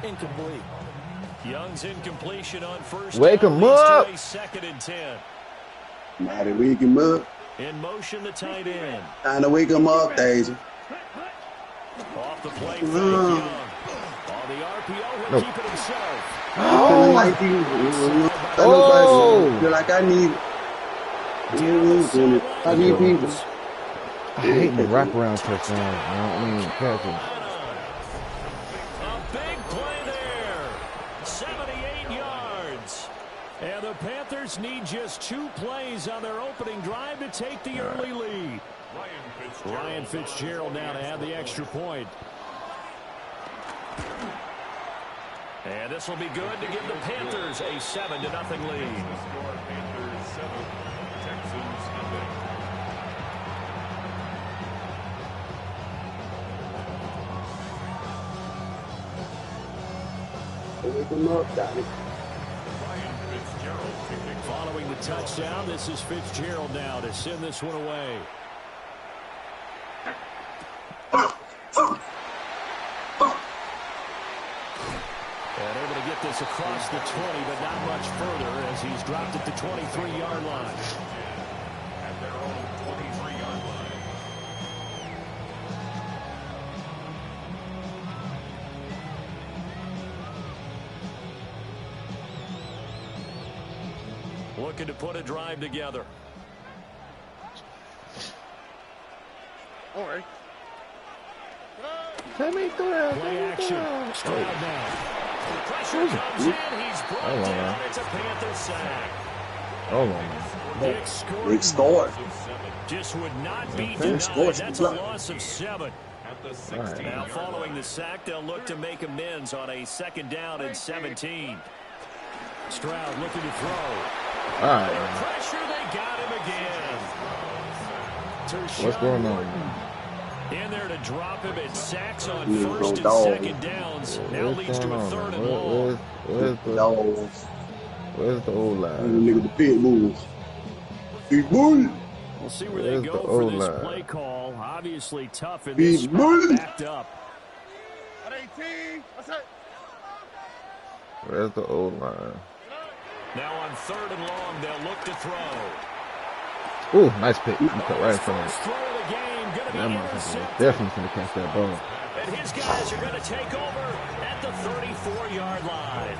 Incomplete. Young's incompletion on first. Wake him up. Second and 10. Mighty wake him up. In motion, the tight end. Time to wake him up, Daisy. Off the play, Young. On the RPO, he'll keep it himself. Oh, like you. Feel like I need it. I need people. I hate the wraparound touchdowns. I mean, catching. A big play there. 78 yards. And the Panthers need just 2 plays on their opening drive to take the early lead. Ryan Fitzgerald now to have the extra point. And this will be good to give the Panthers a 7-0 lead. Following the touchdown, this is Fitzgerald now to send this one away. And able to get this across the 20, but not much further as he's dropped at the 23-yard line. At their own 23-yard line. Looking to put a drive together. Lowrey. Play action. Stroud now. Pressure comes in. He's brought down. It's a Panther sack. Big score. Just would not be denied. That's a loss of 7. Now following the sack, they'll look to make amends on a 2nd down and 17. Stroud looking to throw. Under pressure, they got him again. What's going on? In there to drop him at sacks on 1st and 2nd downs. Now leads to a 3rd and long. Where's the old line? Nigga, the pit bulls. Big bull. We'll see where they go for this play call. Obviously tough in this spot, backed up. Where's the old line? Now on 3rd and long, they'll look to throw. Ooh, nice pick. You cut right in front of it. Throw of the game, gonna be intercepted. Definitely going to catch that ball. And his guys are going to take over at the 34-yard line.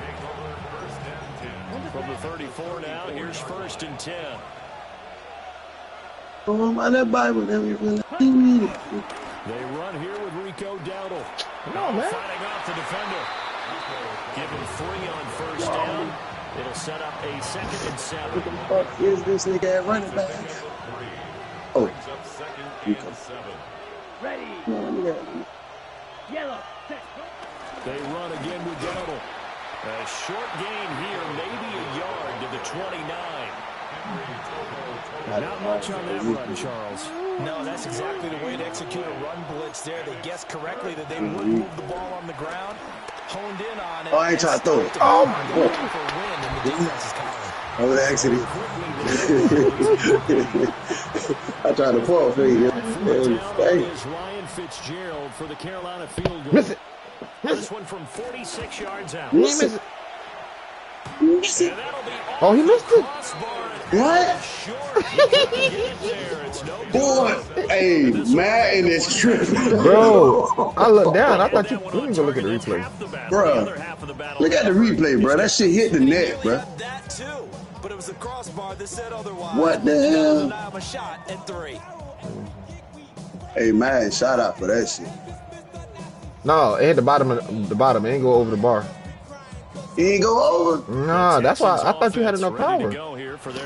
From the 34 now, here's 1st and 10. Oh, my that Bible, that we really need it. They run here with Rico Dowdle. Come on, man. Fighting off the defender. Give him 3 on 1st down. It'll set up a 2nd and 7. What the fuck is this nigga at running back? Oh. Ready. Yellow. They run again with Dowdle. A short gain here, maybe a yard to the 29. Not much on that run, Charles. No, that's exactly the way to execute a run blitz there. They guessed correctly that they wouldn't move the ball on the ground. Honed in on it. Oh, I ain't trying to throw it. Oh, my God. I was accident. I tried to fall for you. Is Ryan Fitzgerald for the Carolina field goal. Miss it. This one from 46 yards out. Miss it. Miss it. Oh, he missed it. What? Boy, hey, Madden is tripping. Bro, I looked down. I thought you let me go look at the replay. Bro, look at the replay, bro. That shit hit the net, bro. That too, but it was a crossbar that said otherwise. What the hell? A shot at 3. Hey, man, shout out for that shit. No, it hit the bottom. It ain't go over the bar. He ain't go over? No, that's why I thought you had enough power.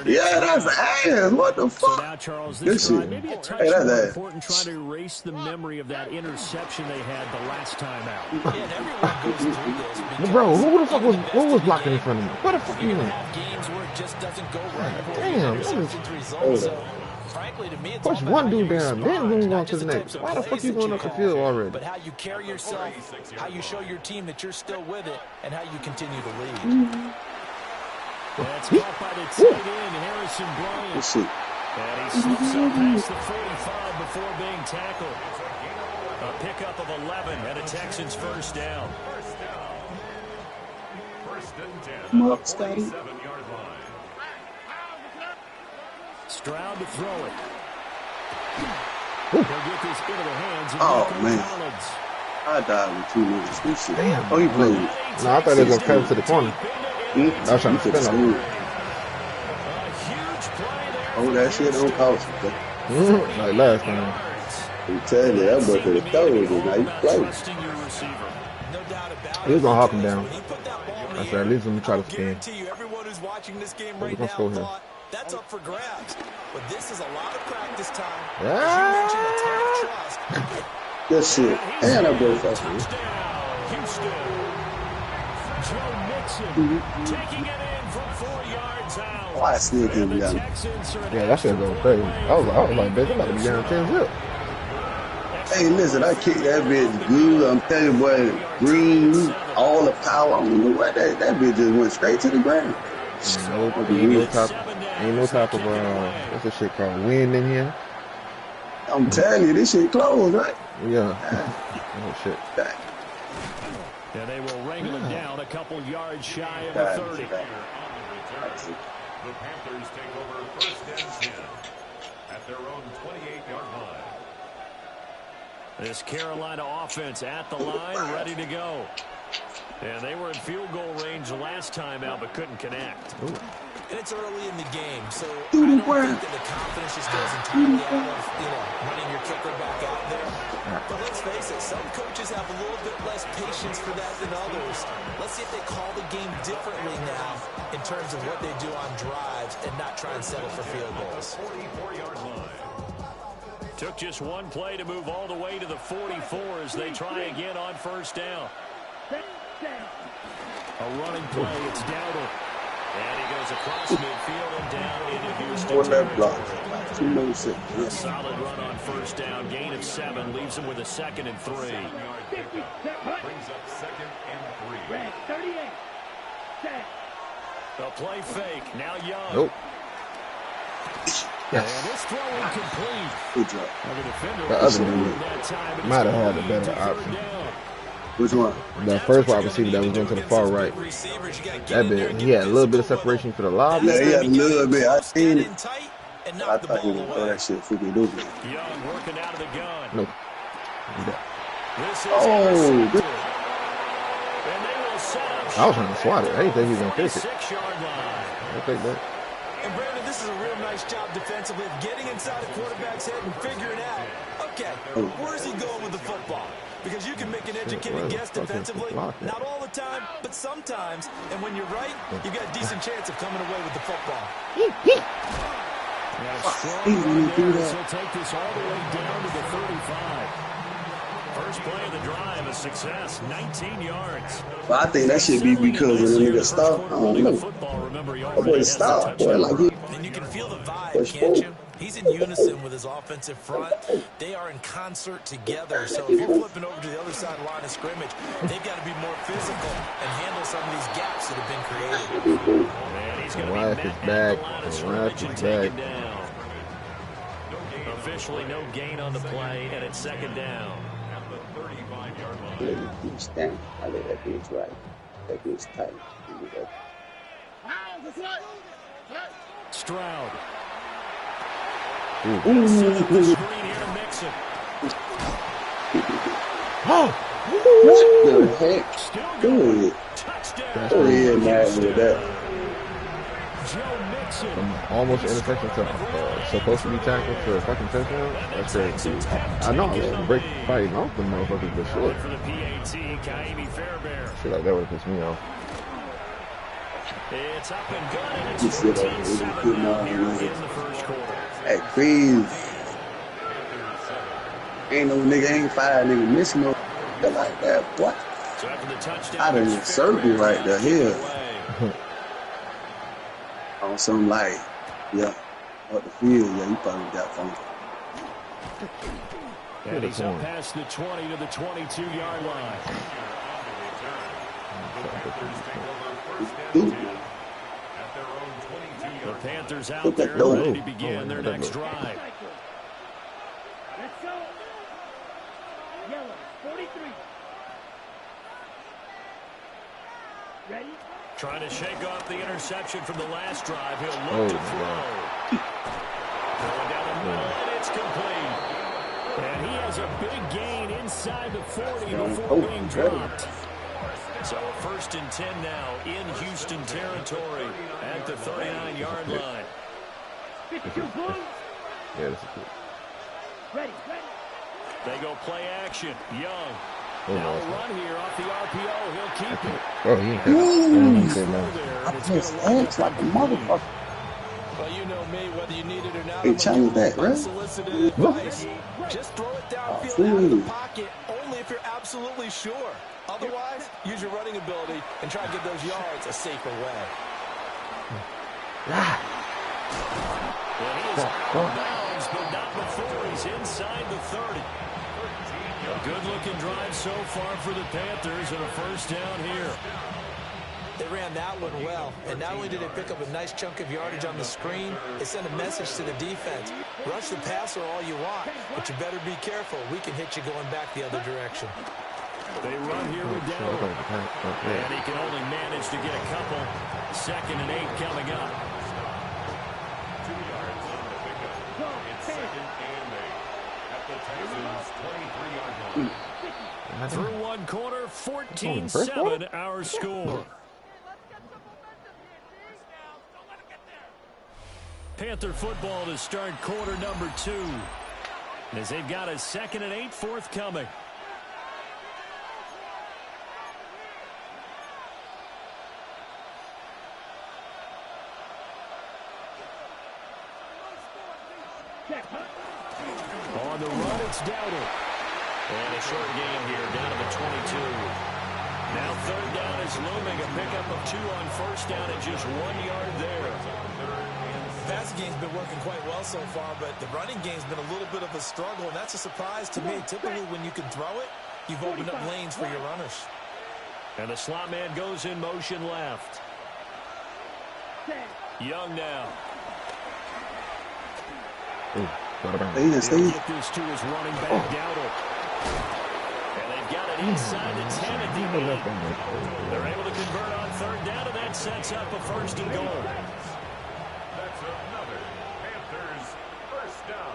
Yeah, that's ass. What the fuck? So now, Charles, this shit. Maybe a touch that's more important trying to erase the memory of that interception they had the last time out. Bro, who was blocking in front of me? What the fuck you mean? Games where it just doesn't go right. Damn. Frankly, to me, it's push one dude down, then move on to the next. Why the fuck you going up the field already? But how you carry yourself, how you show your team that you're still with it, and how you continue to lead. That's caught by the tight end, Harrison Bryant. Let's see. And he slips up past the 45 before being tackled. A pickup of 11 and a Texans 1st down. Come up, Scotty. Stroud to throw it. He'll get this into the hands of Oh, man. Collins. I died with 2 minutes. This shit. Damn. Oh, he played. No, I thought they was gonna cut him to the corner. I was trying to spin on. Oh, that shit don't cost me. Like last time. I'm telling you, that boy could have thrown it. Now you play. He was gonna hawk him down. I said, at least let me try to spin. Everyone who's watching this game We're right gonna score now here. thought that's up for grabs. But this is a lot of practice time. Yeah. As you mentioned, a ton of trust. Good shit. And that boy fast. Joe Mixon taking it in from 4 yards out. Oh, I still can't be down. Yeah, that shit going crazy. I was like, bitch, I'm about to be down 10 zip. Hey, listen, I kicked that bitch good. I'm telling you, boy, green, all the power. I don't know what that bitch just went straight to the ground. Ain't no type of what's this shit called? Wind in here. I'm telling you, this shit closed, right? Yeah. Oh shit. Yeah, they will wrangle it down a couple yards shy of the 30. The Panthers take over first and 10 at their own 28-yard line. This Carolina offense at the line, ready to go. And they were in field goal range last time out, but couldn't connect. Ooh. And it's early in the game, so I don't think that the confidence just goes entirely out of, running your kicker back out there. But let's face it, some coaches have a little bit less patience for that than others. Let's see if they call the game differently now in terms of what they do on drives and not try and settle for field goals. 44-yard line. Took just one play to move all the way to the 44 as they try again on first down. A running play, it's Dowdle. And he goes across midfield and down into Houston. On that block. 2 minutes. A solid run on first down. Gain of 7 leaves him with a 2nd and 3. Brings up 2nd and 3. A play fake. Now Young. Nope. And this throw incomplete. Good job. The defender The other dude that time, might have had a better option. Which one? That first wide receiver that was going to the far right. That bit, he had a little bit of separation for the lob. Yeah, he had a little bit. I seen it. And I thought he was going to throw that shit freaking loopy. Young working out of the gun. Nope. This is Oh, good. and they will set up I was trying to swat it. I didn't think he was going to kick it. 6-yard line. I'll take that. And Brandon, this is a real nice job defensively of getting inside the quarterback's head and figuring out, okay, where's he going with the football? Because you can make an educated guess defensively, not all the time, but sometimes. And when you're right, you've got a decent chance of coming away with the football. He'll take this all the way down to the 35. First play of the drive, a success, 19 yards. But I think that should be because of the nigga stop. I don't know. That boy stop. Boy, like he. And you can feel the vibe, can't you? He's in unison with his offensive front. They are in concert together. So if you're flipping over to the other side line of scrimmage, they've got to be more physical and handle some of these gaps that have been created. And he's going Wife to be is met back. at the line of Wife scrimmage is and taken down. Officially no gain on the play, and it's 2nd down. At the 35-yard line. Let me stand. I let that bitch right. That bitch tight. Stroud. Ooh. Screen here to Mixon. What the heck? Still Go going. ahead. Touchdown. Go ahead, man, with that. Joe Mixon. Almost interception to supposed to be tackled for a fucking touchdown. That's crazy. I know I was gonna break fighting off the motherfuckers, but shit. For the PAT, Kaimi Fairbairn. Shit like that would have pissed me off. It's up and good, and it's Just sit up 14-7 now and here good in the first quarter. Hey, crazy. Ain't no nigga, ain't 5 nigga missing no like that. What? So after the touchdown, Out of the circle right there, here. On some like, yeah, up the field, yeah, you probably got funky. And he's up past the 20 to the 22-yard line. The Panthers out there ready to begin their next drive. Let's go. Yellow, 43. Trying to shake off the interception from the last drive. He'll look to throw. Going down the middle, and it's complete. And he has a big gain inside the 40 before being dropped. So a 1st and 10 now in Houston territory at the 39-yard line. Yeah, this is good. Ready. They go play action. Young. Now a run here off the RPO. He'll keep it. Oh, he ain't I just asked like a motherfucker. Well, you know me, whether you need it or not. Hey, change that, right? Unsolicited advice. Just throw it downfield out of the pocket, only if you're absolutely sure. Otherwise, use your running ability and try to get those yards a safer way. Well, he is out of bounds, but not before he's inside the 30. A good-looking drive so far for the Panthers and a 1st down here. They ran that one well, and not only did they pick up a nice chunk of yardage on the screen, they sent a message to the defense. Rush the passer all you want, but you better be careful. We can hit you going back the other direction. They run here with Dowd. And he can only manage to get a couple. 2nd and 8 coming up. 2 yards on the pickup. It's 2nd and 8 at the Texans' 23-yard line. Through one quarter, 14-7 our score. Panther football to start quarter number 2. As they've got a 2nd and 8 forthcoming. On the run, it's Dowdle. And a short gain here, down to the 22. Now 3rd down is looming. A pickup of 2 on 1st down and just 1 yard there. The passing game's been working quite well so far, but the running game's been a little bit of a struggle, and that's a surprise to me. Typically, when you can throw it, you've opened up lanes for your runners. And the slot man goes in motion left. Young now. They He'll get this to his running back, Dowdle. And they've got it inside the 10 at the 8. They're able to convert on 3rd down, and that sets up a 1st and goal. That's another Panthers 1st down.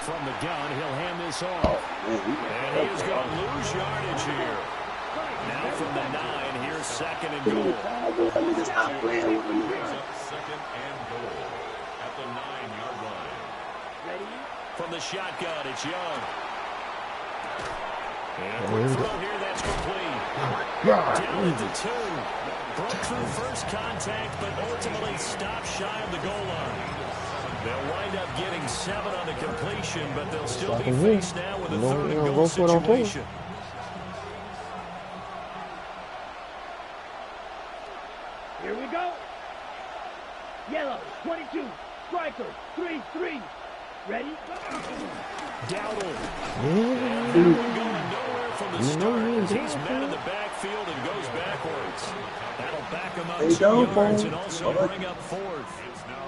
From the gun, he'll hand this off. And he is going to lose yardage here. Now from the 9, here's 2nd and goal. Brings up 2nd and goal at the 9-yard line. From the shotgun, it's Young. And a quick throw here, that's complete. Down at the 2. Broke through first contact, but ultimately stopped shy of the goal line. They'll wind up getting 7 on the completion, but they'll still be faced now with a 3rd and goal situation. Here we go. Yellow, 22, striker, 3-3. Ready? Dowdle. And going nowhere from the start as he's met in the backfield and goes backwards. That'll back him up 2 yards and also bring up 4th.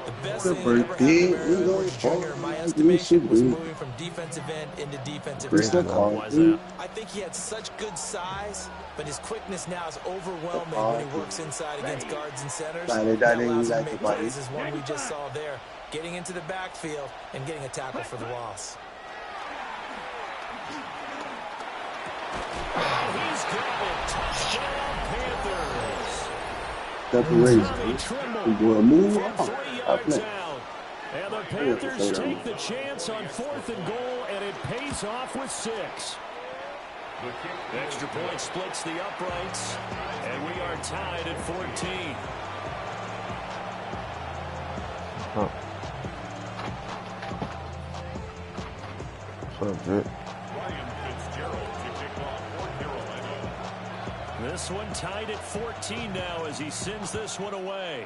The best thing that ever happened to Aaron Rodgers Jr., in my estimation, was moving from defensive end into defensive end. I think he had such good size, but his quickness now is overwhelming when he works inside against guards and centers. That allows him to make plays as one we just saw there, getting into the backfield and getting a tackle for the loss. And he's got it. Touchdown, Panthers. We'll move From 3 yards on. out. And the Panthers take the chance on 4th and goal, and it pays off with 6. Extra point splits the uprights, and we are tied at 14. Oh. What's up, Jit? This one tied at 14 now as he sends this one away.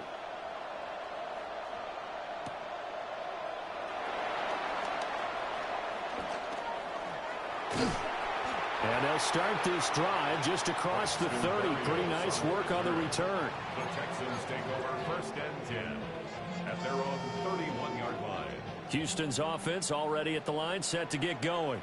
And they'll start this drive just across the 30. Pretty nice work on the return. The Texans take over 1st and 10 at their own 31-yard line. Houston's offense already at the line, set to get going.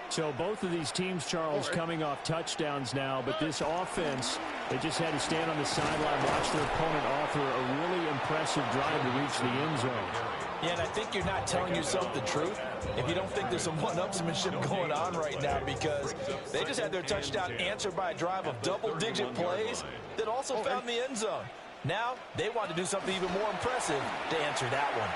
So both of these teams, Charles, coming off touchdowns now, but this offense, they just had to stand on the sideline, watch their opponent offer a really impressive drive to reach the end zone. Yeah, and I think you're not telling yourself the truth if you don't think there's some one-upsmanship going on right now, because they just had their touchdown answered by a drive of double-digit plays that also found the end zone. Now they want to do something even more impressive to answer that one.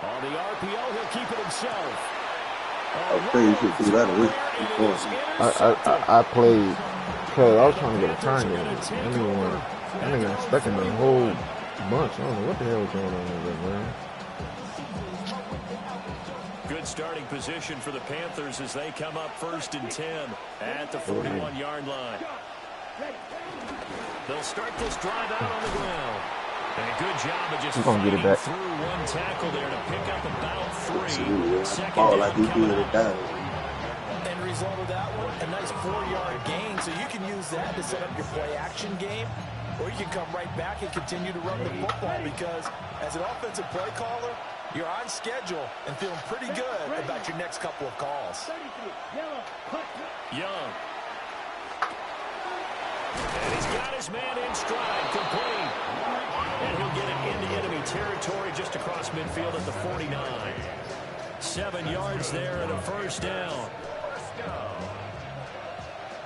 On the RPO, he'll keep it himself. I played do that a week before. I played because I was trying to get a triangle. I didn't get stuck in the whole bunch. I don't know what the hell was going on with that, man. Good starting position for the Panthers as they come up 1st and 10 at the 41-yard line. They'll start this drive out on the ground. And a good job of just fighting through one tackle there to pick up about 3. Second down coming up. End result of that one, a nice 4-yard gain, so you can use that to set up your play-action game, or you can come right back and continue to run the football, because as an offensive play caller, you're on schedule and feeling pretty good about your next couple of calls. Young. And he's got his man in stride, complete. And he'll get it into enemy territory just across midfield at the 49. 7 yards there and a 1st down.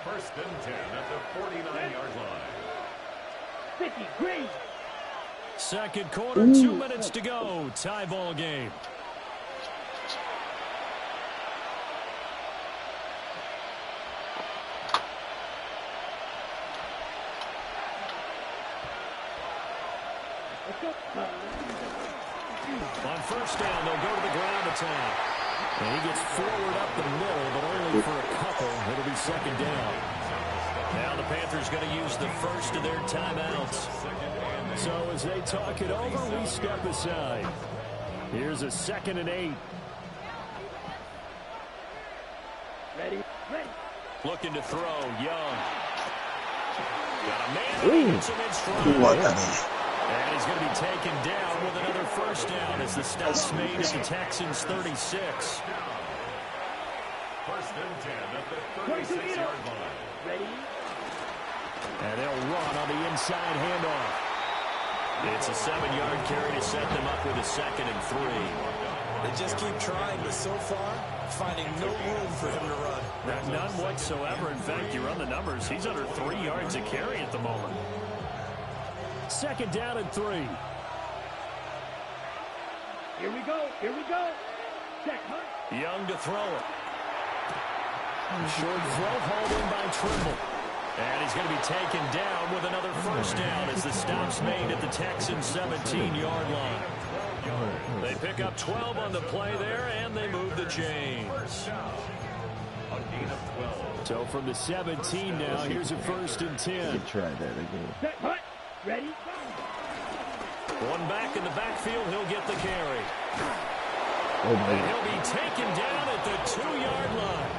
1st and 10 at the 49-yard line. 50, green. Second quarter, 2 minutes to go. Tie ball game. On 1st down, they'll go to the ground attack. And he gets forward up the middle, but only for a couple. It'll be 2nd down. Now the Panthers going to use the first of their timeouts. So as they talk it over, we step aside. Here's a 2nd and 8. Ready. Looking to throw, Young. Got a man hits him in stride. And he's going to be taken down with another 1st down as the stop's made at the Texans' 36. 1st and 10 at the 36-yard line. Ready. And they'll run on the inside handoff. It's a 7-yard carry to set them up with a 2nd and 3. They just keep trying, but so far, finding no room for him to run. None whatsoever. In fact, you run the numbers. He's under 3 yards a carry at the moment. 2nd down and 3. Here we go. Check, huh? Young to throw it. Short throw hauled in by Trimble. And he's going to be taken down with another 1st down as the stop's made at the Texans' 17-yard line. They pick up 12 on the play there, and they move the chains. So from the 17 now, here's a 1st and 10. Try that again. Set, hut. Ready. One back in the backfield, he'll get the carry. And he'll be taken down at the 2-yard line.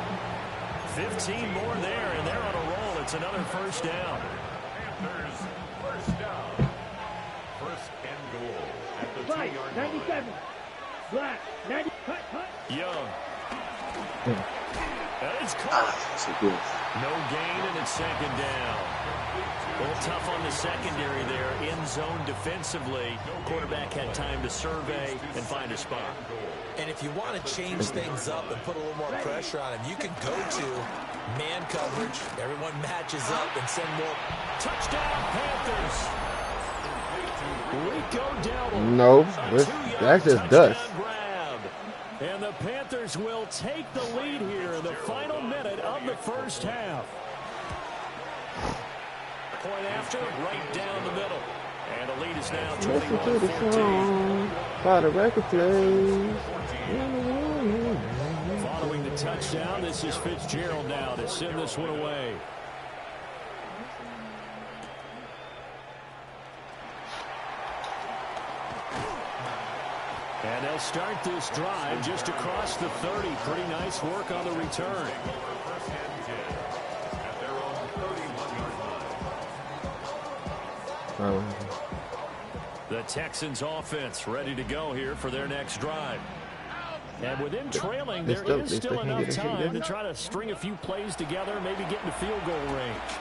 15 more there, and they're on a roll. It's another 1st down. Panthers, 1st down. 1st and goal at the 2-yard line. 97. Black. 90. Hut. Young. And it's caught. No gain, and it's 2nd down. A little tough on the secondary there. In zone defensively. Quarterback had time to survey and find a spot. And if you want to change things up and put a little more pressure on him, you can go to man coverage. Everyone matches up and send more. Touchdown, Panthers. Rico down. No, that's just dust. Grab. And the Panthers will take the lead here in the final minute of the 1st half. Point after, right down the middle. And the lead is now 21-14. By the record plays. Following the touchdown, this is Fitzgerald now to send this one away. And they'll start this drive just across the 30. Pretty nice work on the return. The Texans offense ready to go here for their next drive. And with them trailing, there is still enough time to try to string a few plays together, maybe get into field goal range.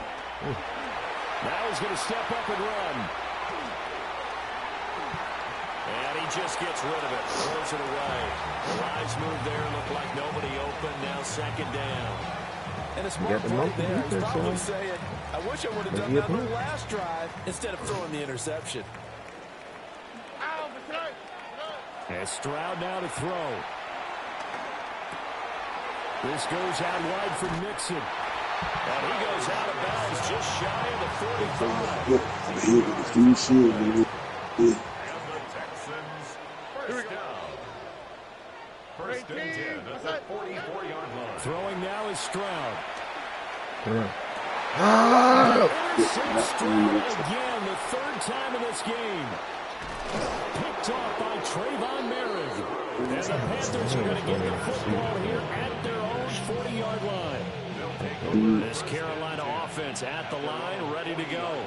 Now he's going to step up and run. And he just gets rid of it, throws it away. The lines move there, look like nobody open, now second down. And a smart play there. He's probably saying, I wish I would have done that on the last drive instead of throwing the interception. And Stroud now to throw. This goes out wide for Mixon. And he goes out of bounds just shy of the 45. First and 10 at the 44-yard line. Throwing now is Stroud. Intercepts Stroud again, the third time in this game. Picked off by Trayvon Merritt. And the Panthers are going to get the football here at their own 40-yard line. This Carolina offense at the line, ready to go.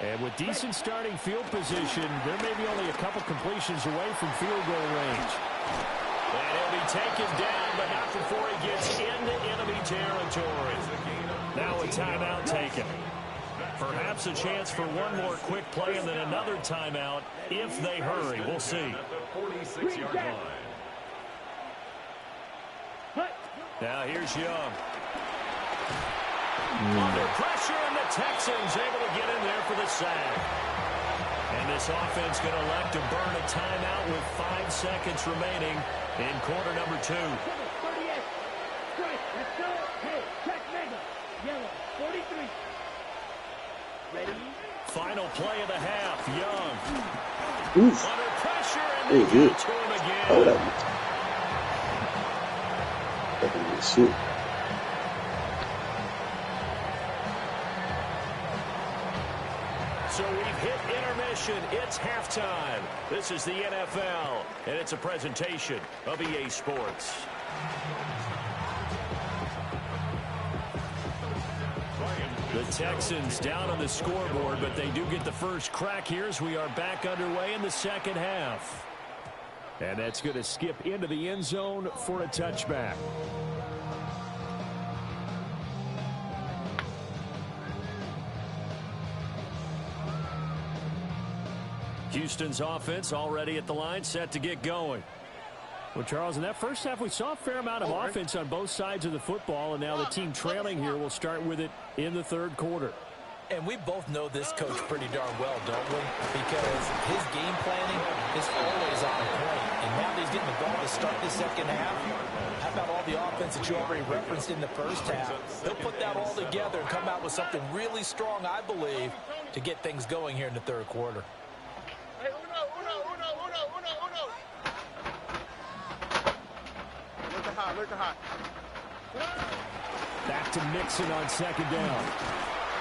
And with decent starting field position, there may be only a couple completions away from field goal range. And he'll be taken down, but not before he gets into enemy territory. Now a timeout taken. Perhaps a chance for one more quick play and then another timeout if they hurry. We'll see. Now here's Young. Under pressure, and the Texans able to get in there for the sack. And this offense going to elect to burn a timeout with 5 seconds remaining in quarter number 2. Final play of the half. Young. Under pressure, and they get to him again. So we've hit intermission. It's halftime. This is the NFL, and it's a presentation of EA Sports. The Texans down on the scoreboard, but they do get the first crack here as we are back underway in the second half. And that's going to skip into the end zone for a touchback. Houston's offense already at the line, set to get going. Well, Charles, in that first half, we saw a fair amount of offense on both sides of the football, and now the team trailing here will start with it in the third quarter. And we both know this coach pretty darn well, don't we? Because his game planning is always on point. And now that he's getting the ball to start the second half, how about all the offense that you already referenced in the first half? He'll put that all together and come out with something really strong, I believe, to get things going here in the third quarter. Back to Mixon on second down.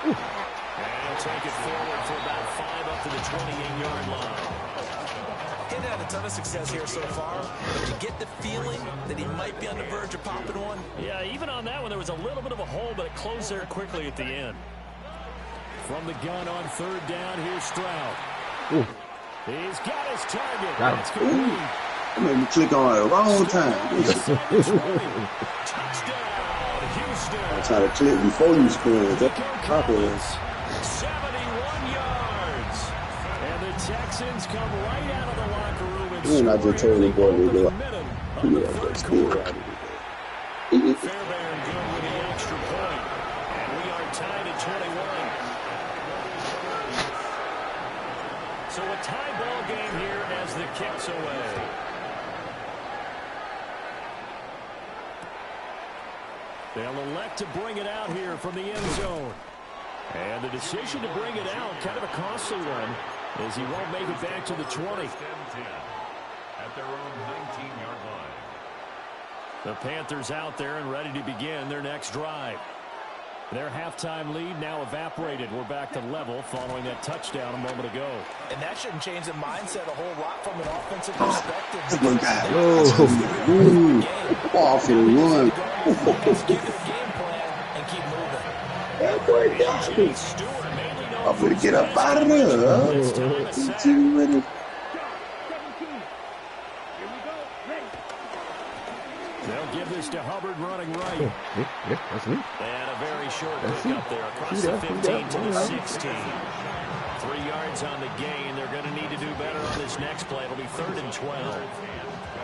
And he'll take it forward for about 5 up to the 28-yard line. He had a ton of success here so far, but you get the feeling that he might be on the verge of popping one. Yeah, even on that one, there was a little bit of a hole, but it closed there quickly at the end. From the gun on third down, here's Stroud. Ooh. He's got his target. Got That's complete. I made me click on it the wrong time. Touchdown, Houston. I try to click before you spin. That's popular. 71 yards. And the Texans come right out of the locker room and I just told the boy to go. Yeah, that's good. Fairbairn good with the extra point. And we are tied at 21. So a tie ball game here as the kick's away. They'll elect to bring it out here from the end zone. And the decision to bring it out, kind of a costly one, as he won't make it back to the 20. At their own 19-yard line. The Panthers out there and ready to begin their next drive. Their halftime lead now evaporated. We're back to level following that touchdown a moment ago. And that shouldn't change the mindset a whole lot from an offensive perspective. Off and run. Execute their game plan and keep moving. I'm going to get up out of there. pass to Hubbard running right. Yeah, that's me. And a very short pickup there across the 15 to the 16. 3 yards on the gain. They're going to need to do better on this next play. It'll be 3rd and 12.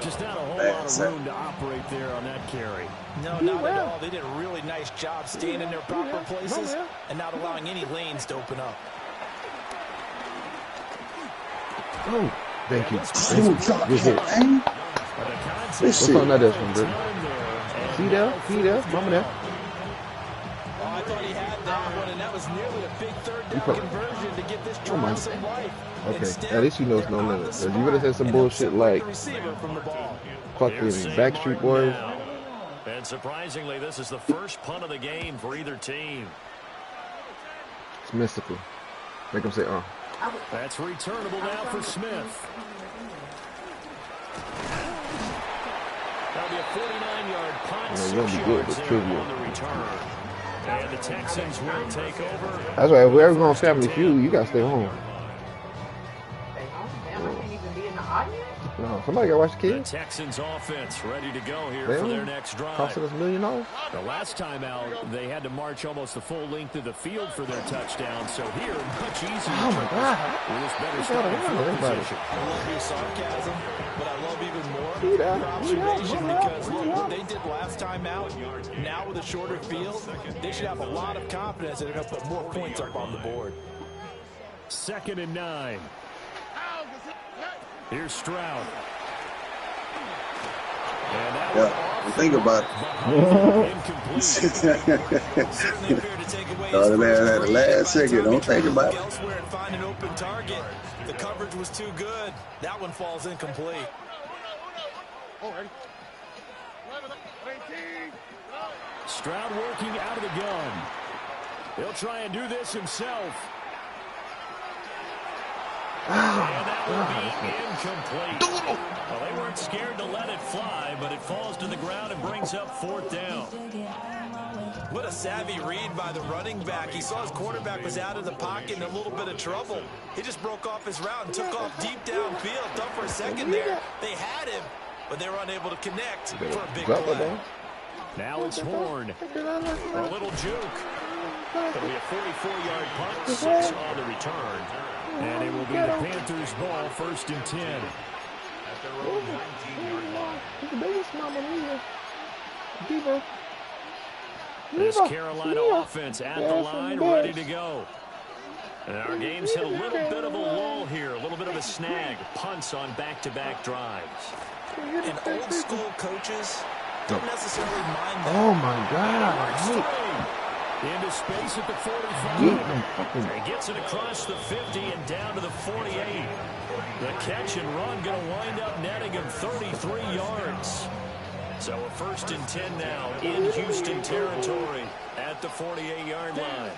Just not a whole lot of room to operate there on that carry. No, not at all. They did a really nice job staying in their proper places and not allowing any lanes to open up. Oh, thank you. Good hit. What's on that one, bro? See there, mama there. Oh, I thought he had that one, and that was nearly a big 3rd down conversion to get this drive some life. Okay, at least you know it's no limit. If you would have said some bullshit like fucking Backstreet Boys. And surprisingly, this is the first punt of the game for either team. It's mystical. Make them say, oh. That's returnable now for Smith. That'll be a 49-yard punt. Yeah, you'll be good with trivia. On the return. And the Texans will take over. That's right. If we're ever going to Family Feud, you got to stay home. No, somebody got to watch the kids. The Texans offense ready to go here for their next drive. Costing us $1 million. The last time out, they had to march almost the full length of the field for their touchdown. So here, much easier. Oh, my God. With this better starting field position. I love your sarcasm, but I love even more your observation because look, what they did last time out, now with a shorter field, they should have a lot of confidence that they're going to put more points up on the board. 2nd and 9. Here's Stroud. Yeah, think about it. At the last second, don't think about it. Elsewhere and find an open target. The coverage was too good. That one falls incomplete. Stroud working out of the gun. He'll try and do this himself. And that will be incomplete. Well, they weren't scared to let it fly, but it falls to the ground and brings up 4th down. What a savvy read by the running back. He saw his quarterback was out of the pocket in a little bit of trouble. He just broke off his route and took off deep downfield. Thought for a second there they had him, but they were unable to connect for a big play. Now it's Horn. A little juke. It'll be a 44-yard punt, 6 on the return. And it will be the Panthers' ball, 1st and 10. At their own 19-yard line. This Carolina offense at the line, ready to go. And our game's hit a little bit of a lull here, a little bit of a snag. Punts on back-to-back drives. And old-school coaches don't necessarily mind that. Oh, my God. Into space at the 45. And gets it across the 50 and down to the 48. The catch and run going to wind up netting him 33 yards. So a 1st and 10 now in Houston territory at the 48-yard line.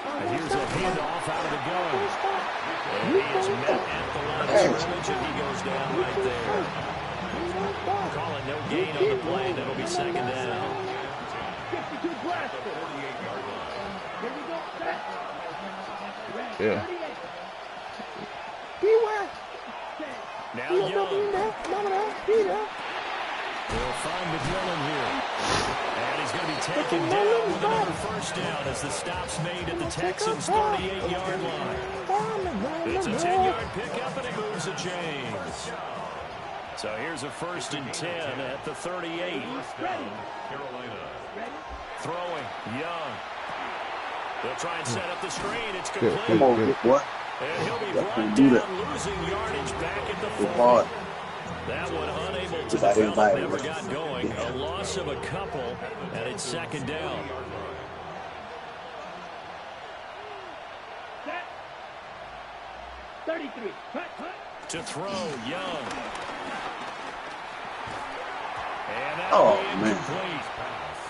And here's a handoff out of the gun. And he is met at the line of scrimmage, and he goes down right there. Calling no gain on the play, and it'll be 2nd down. Yeah. Now Young. They'll find McMillan here. And he's going to be taken down with another 1st down as the stop's made at the Texans' 38-yard line. It's a 10-yard pickup, and he moves the chains. So here's a 1st and 10 at the 38. Carolina. Throwing, Young. They'll try and set up the screen. It's complete. Come on, good boy. And he'll be brought down, losing yardage back at the 40. That one unable to develop, never got going. A loss of a couple, and it's 2nd down. Set. 33. To throw, Young. And Oh, that'll be man. incomplete.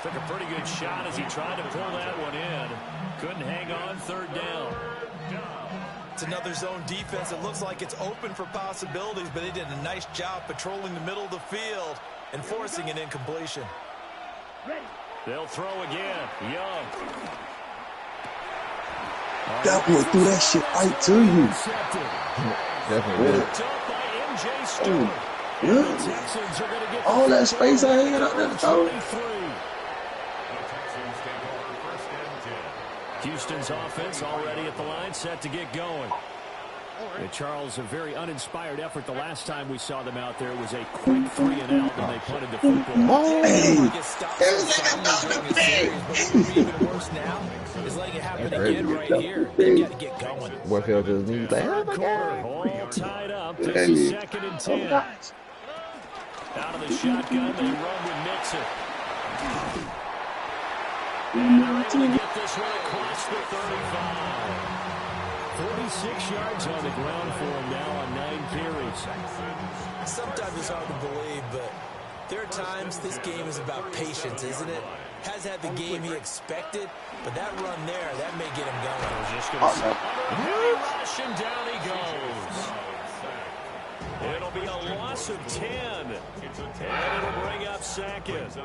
Took a pretty good shot as he tried to pull that one in. Couldn't hang on, 3rd down. It's another zone defense. It looks like it's open for possibilities, but they did a nice job patrolling the middle of the field and forcing an incompletion. They'll throw again. Young. That boy threw that shit right to you. Definitely. Picked up by M.J. Stewart. All that space I had out there to throw. Houston's offense already at the line, set to get going. And Charles, a very uninspired effort the last time we saw them out there. It was a quick 3-and-out, and they punted the football. Hey. Even worse now is letting it happen again right here. They got to get going. What if just need that? All tied up. This is 2nd and 10. Out of the shotgun, they run with Mixon. And they're able to get this one across the 35. 46 yards on the ground for him now on 9 carries. Sometimes it's hard to believe, but there are times this game is about patience, isn't it? Has had the game he expected, but that run there, that may get him going. Just going to rush, and down he goes. It'll be a loss of 10. And it'll bring up 2nd.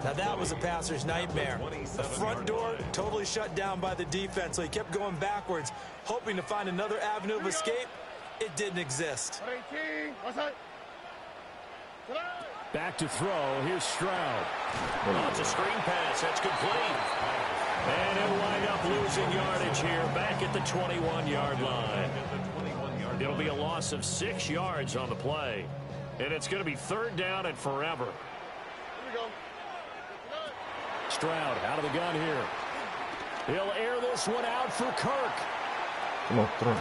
Now that was a passer's nightmare. The front door totally shut down by the defense, so he kept going backwards, hoping to find another avenue of escape. It didn't exist. Back to throw. Here's Stroud. Oh, it's a screen pass. That's complete. And he'll wind up losing yardage here back at the 21-yard line. It'll be a loss of 6 yards on the play. And it's going to be 3rd down and forever. Here we go. Stroud out of the gun here. He'll air this one out for Kirk. Come on, throw.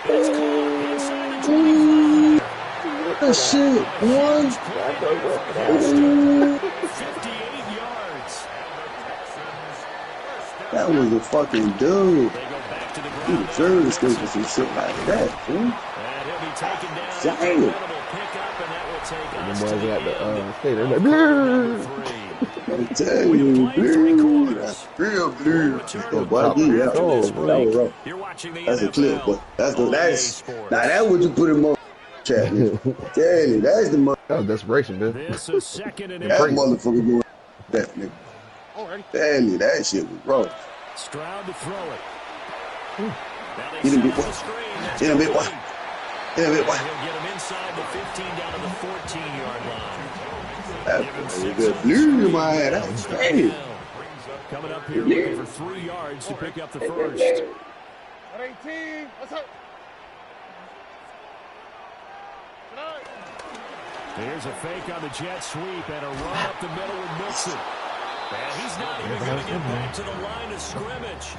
It's caught inside the 25. That shit, boy. 58 yards. That was a fucking dude. They go back to the He ground. deserved to stay for some shit like that, dude. And he'll be taken down. Dang. Incredible pickup, and that will take The us boys to the got end the stay there like, of blue. quarter 3. I tell you, blue. That's real blue. Oh, boy, yeah, that was rough. You're watching the That's a NFL clip, but that's on EA now Sports. that's what you put in my chat. Man. Tell you, that's the mother. That was desperation, man. This is 2nd and That 8. motherfucker doing that, nigga. Tell you, that shit was rough. Stroud to throw it. Now they Get him, set big up boy. the screen. That's Get him, big boy. complete. Get him, big boy. He'll get him inside the 15 down to the 14-yard line. That's a good blue in my head. That's crazy. Coming up here looking for 3 yards to pick up the first. 18. What's up? Here's a fake on the jet sweep and a run up the middle with Mixon. And he's not even going to get back to the line of scrimmage.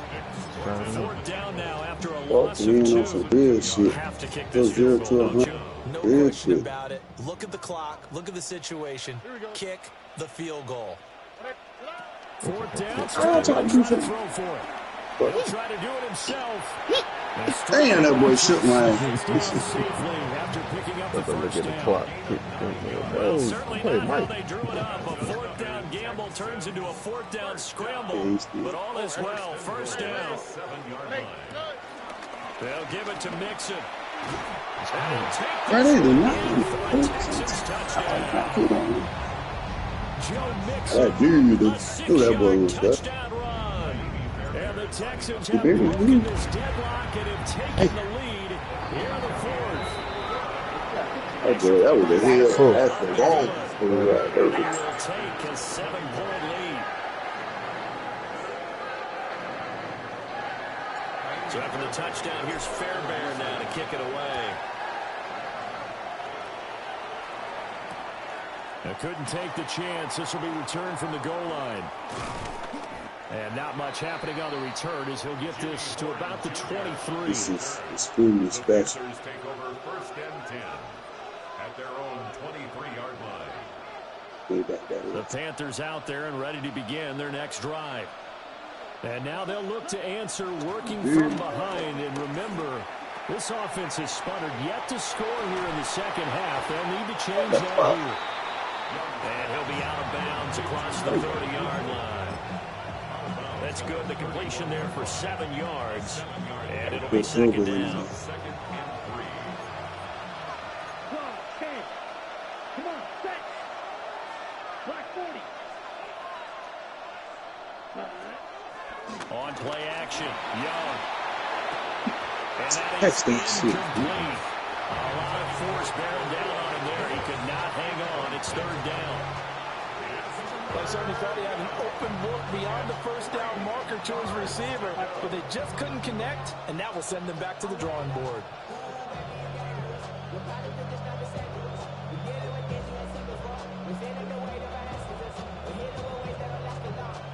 4th down now after a loss of 2. Some real shit. Have to kick this field goal, don't you? No Real question shit. about it. Look at the clock. Look at the situation. Kick the field goal. 4th down. Stroud trying to throw for it. He'll try to do it himself. Damn, that boy shook my ass. Safely after picking up the Let's look first at the down. clock. Well, Oh, certainly hey, not how Mike. they drew it up. A 4th down gamble turns into a 4th down scramble. But all is well. 1st down. They'll give it to Mixon. And he'll take That this ain't one nothing. in for a Texans touchdown. Joe Mixon, That dude, a who that boy 6-yard was, that? touchdown run. And the Texans have Baby. broken this deadlock and have taken the lead here in the 4th. That was a hell. That's a ball. They will take a 7-point lead. So after the touchdown, here's Fairbairn now to kick it away. They couldn't take the chance. This will be returned from the goal line. And not much happening on the return as he'll get this to about the 23. This is extremely special. Panthers take over 1st and 10 at their own 23-yard line. Way back that way. The Panthers out there and ready to begin their next drive. And now they'll look to answer working from behind. And remember, this offense has sputtered yet to score here in the second half. They'll need to change that here. And he'll be out of bounds across the 30-yard line. That's good. The completion there for 7 yards. And it'll be 2nd down. 2nd and 3. Come on, 10. Come on, set. Black 40. On play action, Young. And that That's is that shit. incomplete. A lot of force bearing down on him there. He could not hang on. It's third down. They certainly thought he had an open look beyond the first down marker to his receiver, but they just couldn't connect, and that will send them back to the drawing board.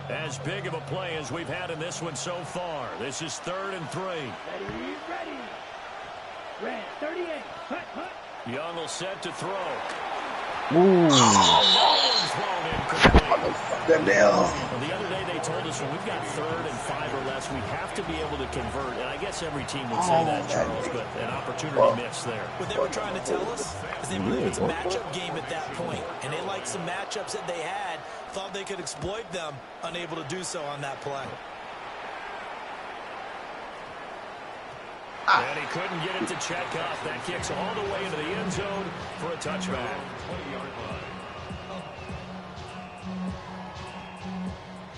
As big of a play as we've had in this one so far. This is 3rd and 3. Ready. Red, 38. Hut, hut. Young will set to throw. Ooh. That down. The other day they told us when we've got 3rd and 5 or less, we have to be able to convert. And I guess every team would say that, Charles, but an opportunity missed there. What they were trying to tell us is they believe it's a matchup game at that point, and they liked some matchups that they had, thought they could exploit them, unable to do so on that play. And he couldn't get it to check up. That kicks all the way into the end zone for a touchback.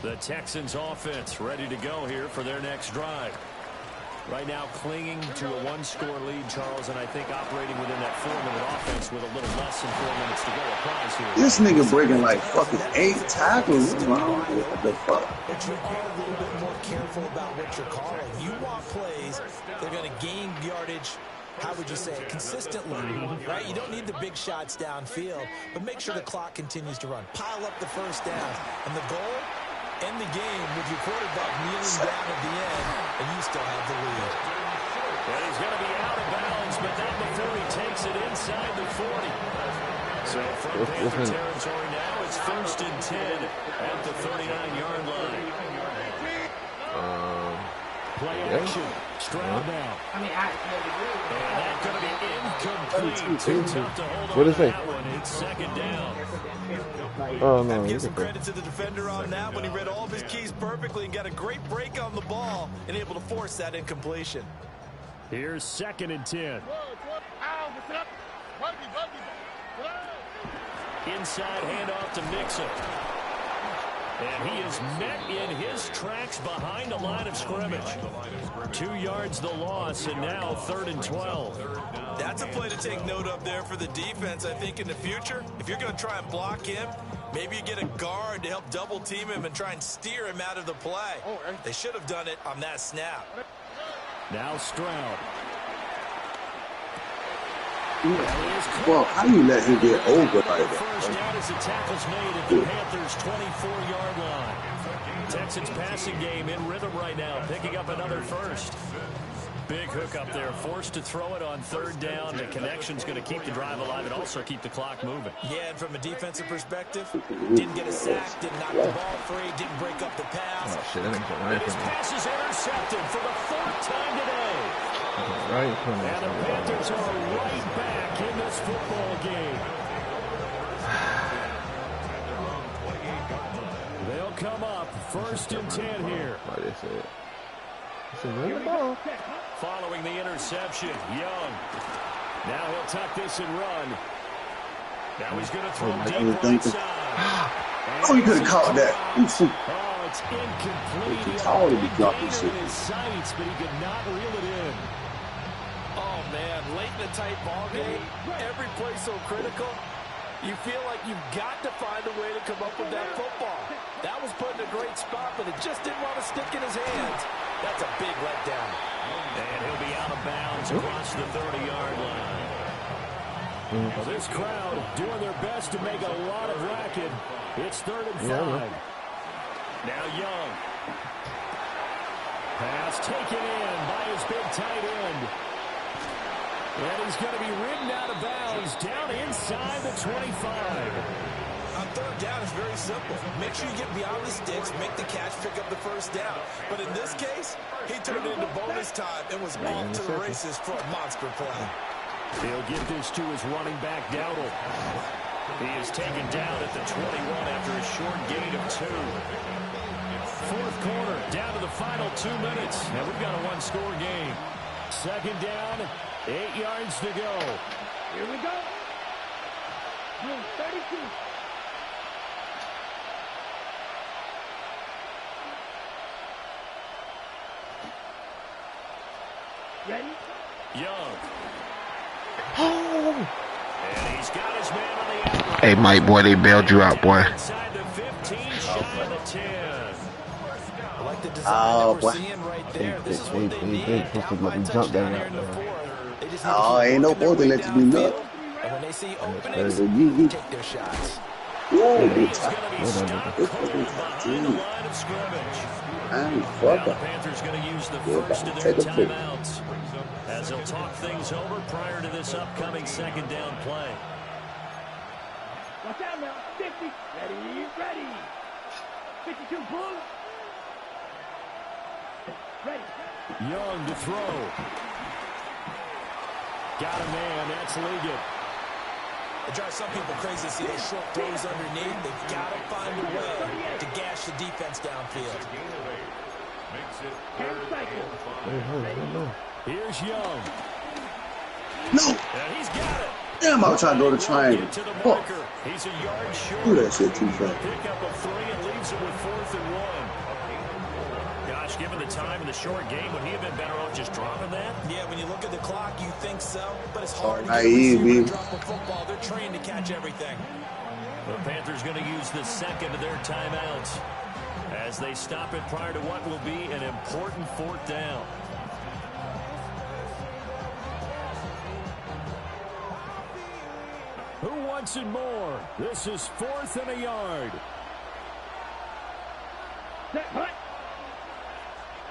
The Texans offense ready to go here for their next drive. Right now clinging to a 1-score lead, Charles, and I think operating within that 4-minute offense with a little less than 4 minutes to go applies here. This nigga breaking like fucking 8 tackles. What the fuck? But you are a little bit more careful about what you're calling. You want plays that are going to gain yardage, how would you say it, consistently, right? You don't need the big shots downfield, but make sure the clock continues to run. Pile up the first down. And the goal? End the game with your quarterback kneeling down at the end, and you still have the lead. And he's going to be out of bounds, but not before he takes it inside the 40. So from Panther territory now, it's 1st and 10 at the 39-yard line. Play action. Stroud now. And that's going to be incomplete. Too tough to hold on to that one. It's 2nd down. Oh, no. Give some credit to the defender on that when he read all of his keys perfectly and got a great break on the ball and able to force that incompletion. Here's 2nd and 10. Inside handoff to Mixon. And he is met in his tracks behind the line of scrimmage. 2 yards the loss, and now 3rd and 12. That's a play to take note of there for the defense. I think in the future, if you're going to try and block him, maybe you get a guard to help double team him and try and steer him out of the play. They should have done it on that snap. Now Stroud. Well, how do you let him get over like that? First down as the tackle's made at the Panthers' 24-yard line. Texans passing game in rhythm right now, picking up another first. Big hook up there, forced to throw it on 3rd down. The connection's going to keep the drive alive and also keep the clock moving. Yeah, and from a defensive perspective, didn't get a sack, didn't knock the ball free, didn't break up the pass. Oh, shit, that ain't And his pass is intercepted for the 3rd time today. Right. And the Panthers are right back in this football game. They'll come up 1st and 10 here. Like they said. The ball. Following the interception, Young. Now he'll tuck this and run. Now he's going to throw deep right side. Oh, he could have caught that. Oh, it's incomplete. He had a big gain in his sights, but he could not reel it in. Oh, man, late in a tight ball game, every play so critical, you feel like you've got to find a way to come up with that football. That was put in a great spot, but it just didn't want to stick in his hands. That's a big letdown. And he'll be out of bounds across the 30-yard line. Well, this crowd doing their best to make a lot of racket. It's 3rd and 5. Now Young. Pass taken in by his big tight end. And he's going to be ridden out of bounds down inside the 25. On 3rd down, it's very simple. Make sure you get beyond the sticks, make the catch, pick up the first down. But in this case, he turned it into bonus time and was off to the races for a monster play. He'll give this to his running back, Dowdle. He is taken down at the 21 after a short gain of 2. 4th quarter, down to the final 2 minutes. And we've got a 1-score game. 2nd down, 8 yards to go. Here we go. Room 32. Ready? Young. And he's got his man on the outside. Hey, Mike, boy, they bailed you out, boy. Inside the 15, shy of the 10. I like the design that we're boy. seeing right there. This is what they They need. supposed to let me jump Touchdown that here in the out, man. fourth. They just need to Oh, keep ain't no working their supposed to way let you do nothing. downfield. And when they see openings, So you take their shots. whoa, He's going to be stopped cold behind the line of scrimmage. I'm Now fucked the up. Panthers going to use the We're first about of to their take a break. timeouts as they'll talk things over prior to this upcoming second down play. Watch out now. 50. Ready, ready. 52 Bulls. Ready. Young to throw. Got a man. That's Liggett. It drives some people crazy to see those short throws underneath. They've got to find a way to gash the defense downfield. Makes it 10 third cycles. and 5. Here's Young. No! And he's got it. Damn, I was trying to go to triangle. Get to the Fuck. marker. He's a yard short. Do that shit too fast. Pick up a 3 and leaves it with 4th and 1. Gosh, given the time in the short game, would he have been better off just dropping that? Yeah, when you look at the clock, you think so, but it's hard to get a Naive, receiver to baby. drop a football. They're trained to catch everything. The Panthers going to use the second of their timeouts as they stop it prior to what will be an important 4th down. Who wants it more? This is 4th and a yard. Set, hut.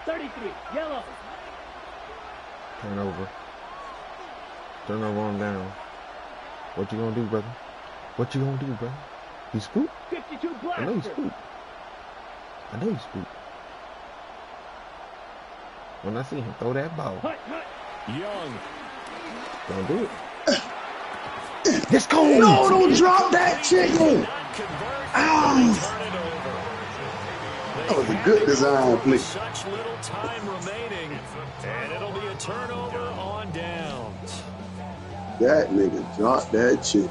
33. Yellow. Turnover. Turnover on down. What you gonna do, brother? What you gonna do, brother? He scooped? 52 I know he Blaster. scooped. I know he scooped. When I see him throw that ball, Hut, hut. Young. don't do it. It's cold. No, don't drop that chicken. Not convert. Ow. Turn it over. That was a good design play. Such little time remaining, and it'll be a turnover on downs. That nigga dropped that chicken.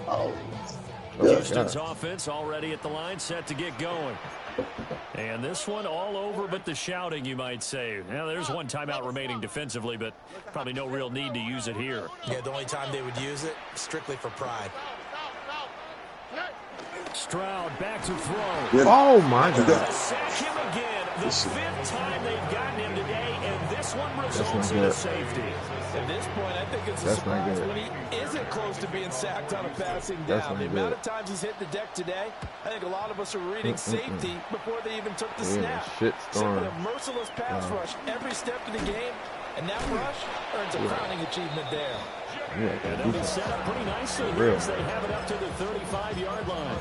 Oh, Houston's offense already at the line, set to get going. And this one all over but the shouting, you might say. Now, there's one timeout remaining defensively, but probably no real need to use it here. Yeah, the only time they would use it, strictly for pride. Stroud back to throw. Oh my God. Sack him again. The 5th time they've gotten him today, and this one results in good. a safety. At this point, I think it's a That's not surprise good. when he isn't close to being sacked on a passing That's down. not The amount good. of times he's hit the deck today, I think a lot of us are reading safety before they even took the snap. Shit Simply storm. a merciless pass rush every step of the game, and that rush earns a crowning achievement there. Yeah, And they'll be set up pretty nicely here as they have it up to the 35-yard line.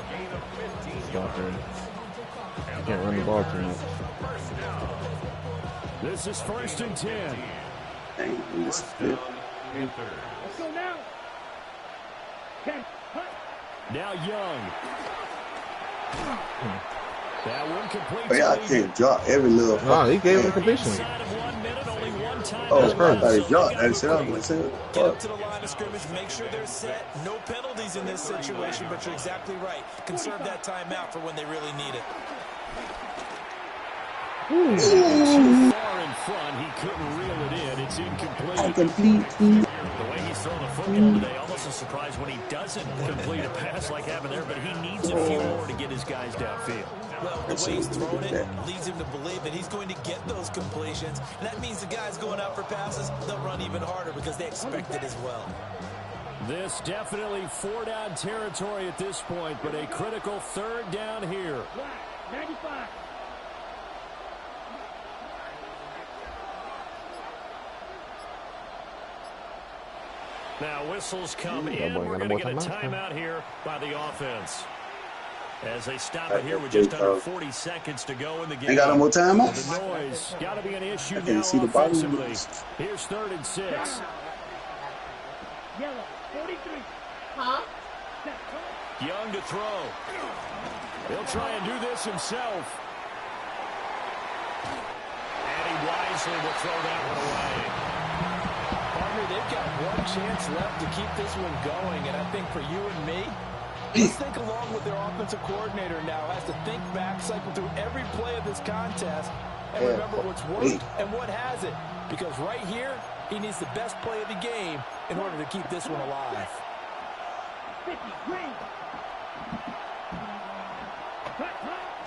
You can't run the ball too much. This is 1st and 10. dang, this is good. Let's go now. 10. Hut. Now Young. That one complete. But y'all can't drop every little No, he gave him a fucking completion. Inside of 1 minute, only one time. Oh, That's I crazy. thought he dropped that shit. I was gonna say, Get up fuck. to the line of scrimmage, make sure they're set. No penalties in this situation, but you're exactly right. Conserve that timeout for when they really need it. Too far in front, he couldn't reel it in. It's incomplete. The way he's throwing the football today, almost a surprise when he doesn't complete a pass like happened there, but he needs a few more to get his guys downfield. Well, the way he's throwing it leads him to believe that he's going to get those completions. And that means the guys going out for passes, they'll run even harder because they expect it as well. This definitely 4-down territory at this point, but a critical 3rd down here. Black. 95. Now whistles come in. We're going to get a timeout here by the offense. As they stop it here with just under 40 seconds to go in the game. Ain't got no more time The off? noise got to be an issue I now can't see the bottom. offensively. Here's 3rd and 6. Yellow. 43. Huh? Set. Hut. Young to throw. He'll try and do this himself. And he wisely will throw that one away. Partner, they've got one chance left to keep this one going, and I think for you and me, let's think along with their offensive coordinator now has to think back, cycle through every play of this contest, and remember what's worked and what hasn't. because right here, he needs the best play of the game in order to keep this one alive. 50, green.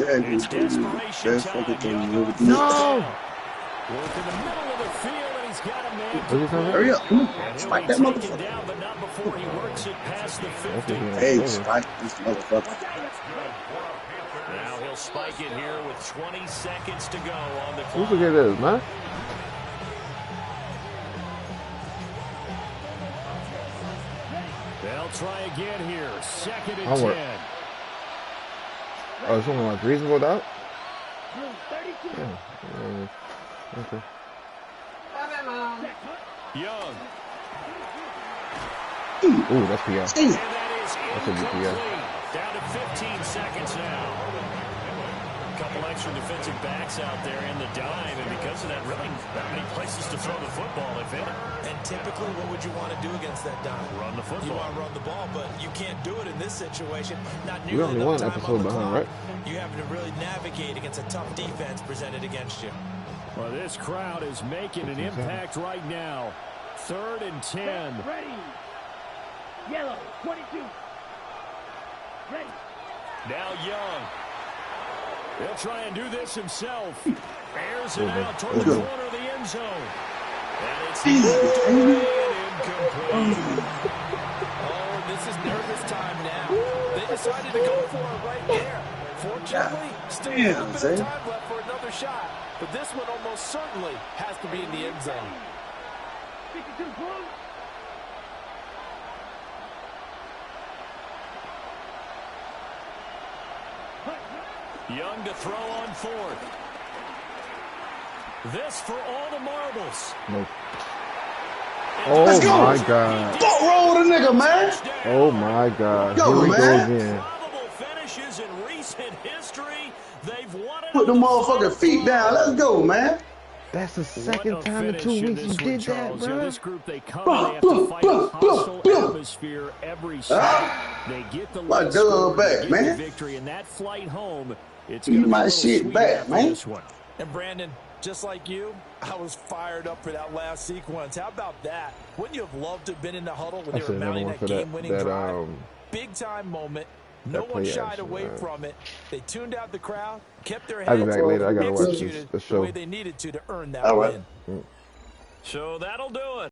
It's desperation time. No! Work in the middle of the field, and he's got a man. Hurry up. Come on. Spike that motherfucker. Down, but not before he works it past the 50. Hey, spike this motherfucker. Now he'll spike it here with 20 seconds to go on the Who's clock. the this, man? They'll try again here. 2nd and 10. Oh, it's only like reasonable doubt? Blue, 32. Yeah. Okay. Young. Ooh, that's PI. And that is That's a good incomplete. Down to 15 seconds now. A couple extra defensive backs out there in the dime, and because of that, really not many places to throw the football, if any. And typically, what would you want to do against that dime? Run the football. You want to run the ball, but you can't do it in this situation. Not We nearly only enough one time episode on the behind, clock. right? You have to really navigate against a tough defense presented against you. Well, this crowd is making an impact right now. 3rd and 10. Ready. Yellow, 22. Ready. Now Young. He'll try and do this himself. Airs it out toward the corner of the end zone. And it's incomplete. Oh, this is nervous time now. They decided to go for it right there. Fortunately, still a little bit of time left for another shot. But this one almost certainly has to be in the end zone. 52, blue. Young to throw on 4th. This for all the marbles. Nope. Oh my God. Fuck roll the nigga, man. Oh my God. Go, Here we go man. again. Probable finishes in recent history. They've won it. Put the motherfucking feet down. Let's go, man. That's the second time in 2 weeks you did that, bro. This group, they come and they have to fight a hostile atmosphere every shot. They get the My dub back, man. victory in that flight home. It's Give my shit back, man. This one. And Brandon, just like you, I was fired up for that last sequence. How about that? Wouldn't you have loved to have been in the huddle when they were mounting that game-winning drive? Big-time moment. No one shied away from it. They tuned out the crowd, kept their heads back later. I gotta watch executed the the show. way they needed to earn that win. So that'll do it.